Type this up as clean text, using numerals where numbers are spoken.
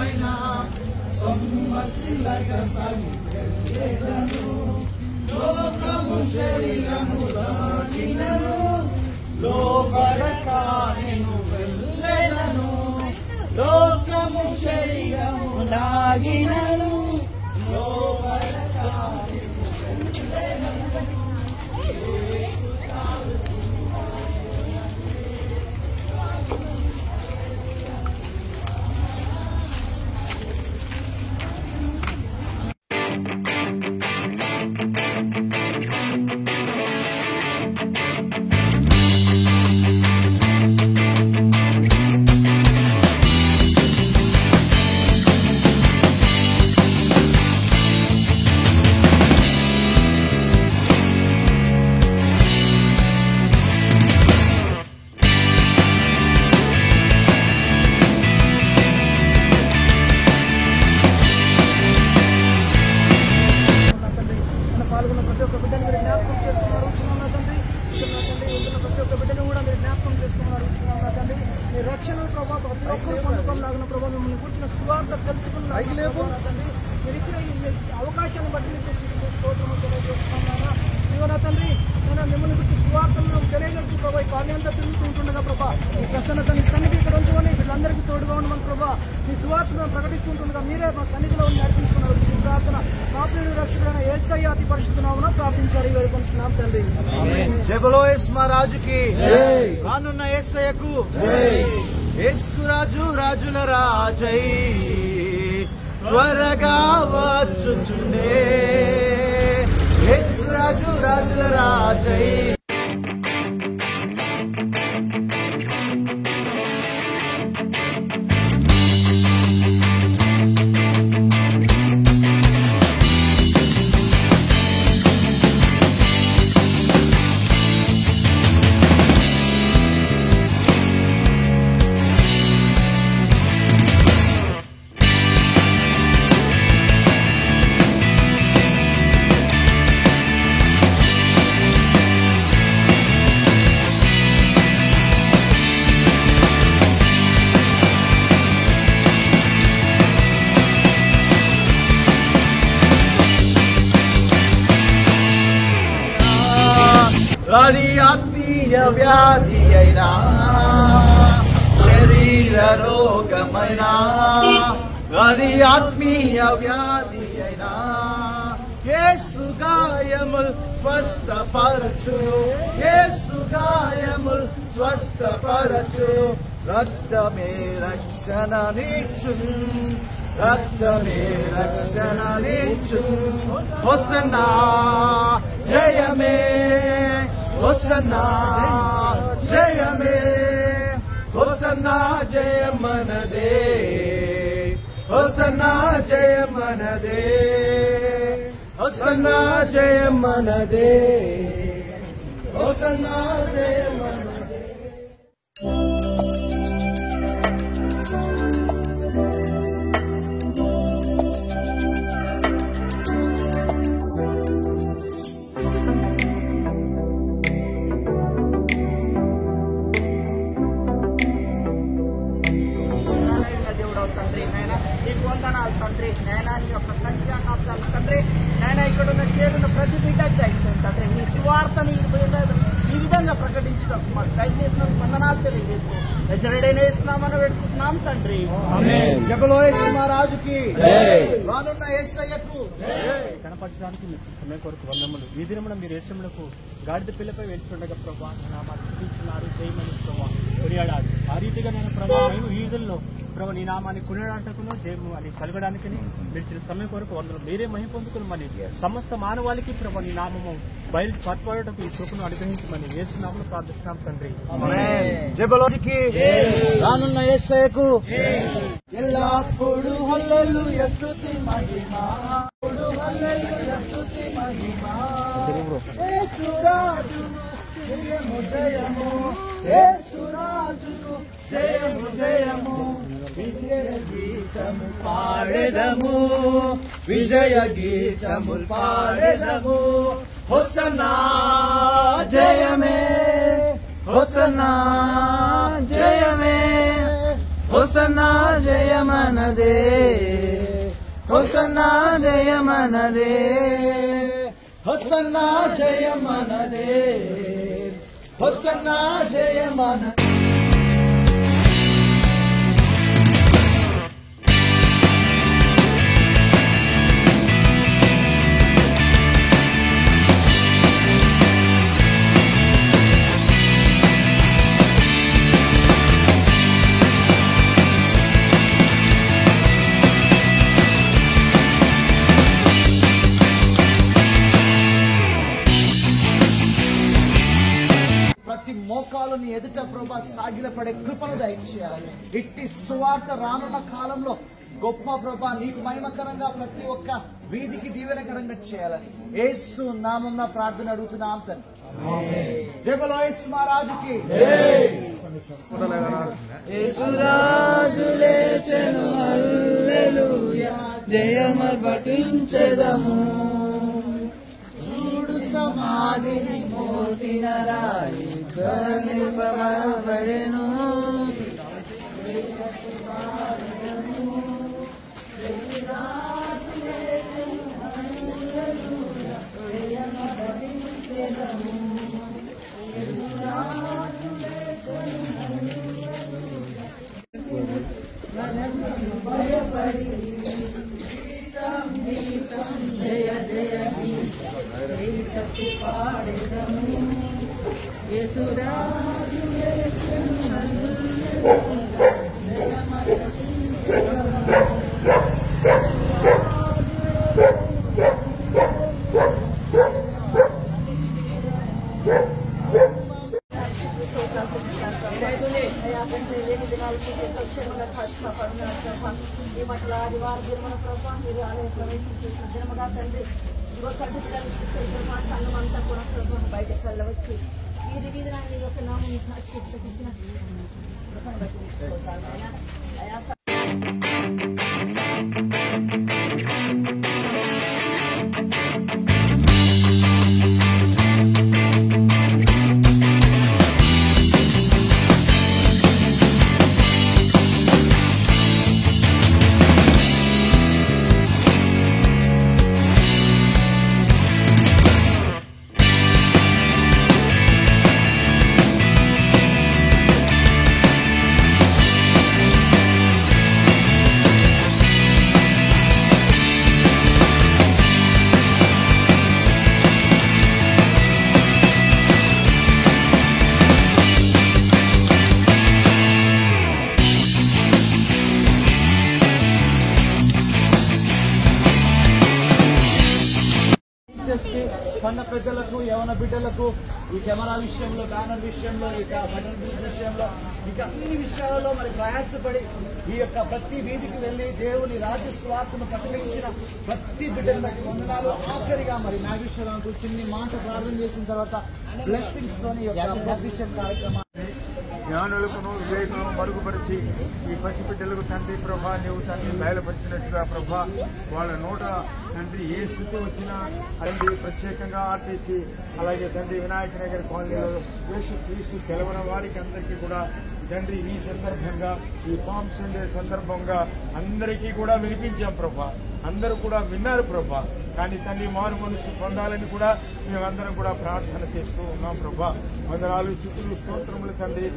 లోకమైన సొమ్మసిల్లగ సాగిను లోకము శరీరము దాటినను లోపడక నేను వెళ్ళెదను లోకము శరీరము దాగినను లోపడక పాల్గొన్న ప్రతి ఒక్క బిడ్డను మీరు జ్ఞాపకం చేసుకున్నారు ఉంచుకున్నా తండ్రి. ప్రతి ఒక్క బిడ్డను కూడా మీరు జ్ఞాపకం చేసుకున్నారు ఉంచుకున్నా తండ్రి. మీ రక్షణ ప్రభావ ప్రతి ఒక్కరు పొందుకోలాగిన ప్రభావ మిమ్మల్ని కూర్చున్న సువార్త తెలుసుకున్న తండ్రి. మీరు ఇచ్చిన ఈ అవకాశాన్ని బట్టి మీకు స్తోత్రము తెలియజేస్తున్నారా ఇవన్న తండ్రి. నేను మిమ్మల్ని గురించి సువార్తను తెలియజేస్తూ ప్రభావ ఈ కార్యంతా తిరుగుతూ ఉంటుండగా ప్రభా ఈ ప్రసన్నతని సన్నిధి ఇక్కడ ఉంచుకొని వీళ్ళందరికీ తోడుగా ఉండమని ప్రభా మీ సువార్తను ప్రకటిస్తుంటుండగా మీరే మా సన్నిధిలో నడిపించుకున్నారు. ఈ ప్రార్థన మా ప్రియుడు రక్షకుడైన యేసయ్య అతి పరిశుద్ధ నామమున ప్రార్థించారు వేడుకొంటున్నాం తండ్రి. జయబలో యేసు మహారాజుకి రానున్న యేసయ్యకు యేసు రాజు రాజుల రాజై త్వరగా వచ్చుచుండే యేసు రాజు రాజుల రాజై అది ఆత్మీయ వ్యాధి అయినా శరీర రోగమైనా అది ఆత్మీయ వ్యాధి అయినా యేసు గాయముల్ స్వస్థపరచును యేసు గాయముల్ స్వస్థపరచును రక్తమే రక్షణనిచ్చును రక్తమే రక్షణనిచ్చును హోసన్నా జయమే హోసన్నా జయమే హోసన్నా జయమనదే హోసన్నా జయమనదే హోసన్నా జయమనదే హోసన్నా జయమనదే. తండ్రి నాయన నీకు వందనాలు తండ్రి నాయన నీ యొక్క సంఖ్యాకాబ్దాలు తండ్రి నాయన ఇక్కడ ఉన్న చేరున్న ప్రతి బిడ్డకి దయచేయండి తండ్రి నీ సువార్తని ఈ విధంగా ప్రకటించడం మాకు దయచేసిన వందనాలు తెలియజేస్తూ హెచ్చరిడైన ఇస్తున్నామని పెట్టుకుంటున్నాం తండ్రి. జగలో యేసు మహారాజుకి రానున్న యేసయ్యకు కనపడడానికి మీరు సమయం కొరకు వందములు. ఈ దినమున మీరు యేసములకు గాడిద పిల్లపై వెళ్తుండగా ప్రభావ నామాలు చూపించున్నారు జయమని ప్రభావ కొనియాడారు. ఆ రీతిగా నేను ప్రభావం ఈ విధుల్లో ప్రభావ నీ నామాన్ని కొనియాడటకును జయము అని కలగడానికి మీరు ఇచ్చిన సమయం కొరకు వందలు మీరే మహిమ పొందుకుని సమస్త మానవాళికి ప్రభావ నీ నామము బయలు పట్టుకోవడానికి ఈ కృపను అనుగ్రహించమని యేసు నామములో ప్రార్థిస్తున్నాం తండ్రి. జబలోకి రానున్న యేసయ్యకు ఎల్లప్పుడు హల్లెలూయా స్తుతి మహిమ హల్లెలూయా స్తుతి మహిమ యేసు రాజును జయము జయము యేసు రాజును జయము జయము విజయ గీతము పాడెదము విజయ గీతము పాడెదము హోసన్నా జయమే హోసన్నా జయమే హోసన్నా హోసన్నా జయమనదే, హోసన్నా జయమనదే, హోసన్నా జయమనదే, హోసన్నా జయమనదే. ప్రతి మోకాలని ఎదుట ప్రభా సాగిలపడే కృపను దయచేయాలి. ఇట్టి సువార్త రానున్న కాలంలో గొప్ప ప్రభా నీకు మహిమకరంగా ప్రతి ఒక్క వీధికి దీవెనకరంగా చేయాలని యేసు నామమున ప్రార్థన అడుగుతున్నాం తండ్రి. జై బోలో యేసు మహారాజుకి. యేసురాజు లేచెను హల్లెలూయా, జయమర్పటించెదము. సమాధిని మోసిన రాయి నింపబడెను, జయ జయ ఈ మట్ల ఆదివారం మన ప్రభావం మీరు ఆలయ ప్రవేశించే సజ్జనముగా తండ్రి ఇదిగో సంఘం అంతా కూడా ప్రభావం బయటకు వెళ్ళవచ్చు. వీధి వీధి నీ యొక్క నామం సాక్షించిన సన్న పెద్దలకు యవన బిడ్డలకు ఈ కెమెరా విషయంలో, బ్యానర్ విషయంలో, ఇక బటన్ బూత్ విషయంలో, ఇక అన్ని విషయాలలో మరి ప్రయాసపడి ఈ యొక్క ప్రతి వీధికి వెళ్లి దేవుని రాజ్య స్వార్థను ప్రకటించిన ప్రతి బిడ్డను బట్టి వందనాలు. ఆఖరిగా మరి నాగేశ్వరరావు చిన్ని మాట ప్రార్థన చేసిన తర్వాత బ్లెస్సింగ్స్ తోని బ్లెస్సింగ్ కార్యక్రమం జ్ఞానులకును వివేకను మరుగుపరిచి ఈ పసిబిడ్డలకు తండ్రి ప్రభా నీవు తండ్రి బయలుపరిచినట్టుగా ప్రభా వాళ్ళ నోట తండ్రి ఏ స్థితి వచ్చినా తండ్రి ప్రత్యేకంగా ఆర్టీసీ అలాగే తండ్రి వినాయక నగర్ కాలనీలో యేసు క్రీస్తు తెలవని వారికి అందరికీ కూడా తండ్రి ఈ సందర్భంగా ఈ పామ్ సండే సందర్భంగా అందరికీ కూడా వినిపించాం ప్రభా. అందరూ కూడా విన్నారు ప్రభా. కానీ తండ్రి మారు మనసు పొందాలని కూడా మేమందరం కూడా ప్రార్థన చేస్తూ ఉన్నాం ప్రభా. వందనాలు స్తుతులు స్తోత్రములు తండ్రి.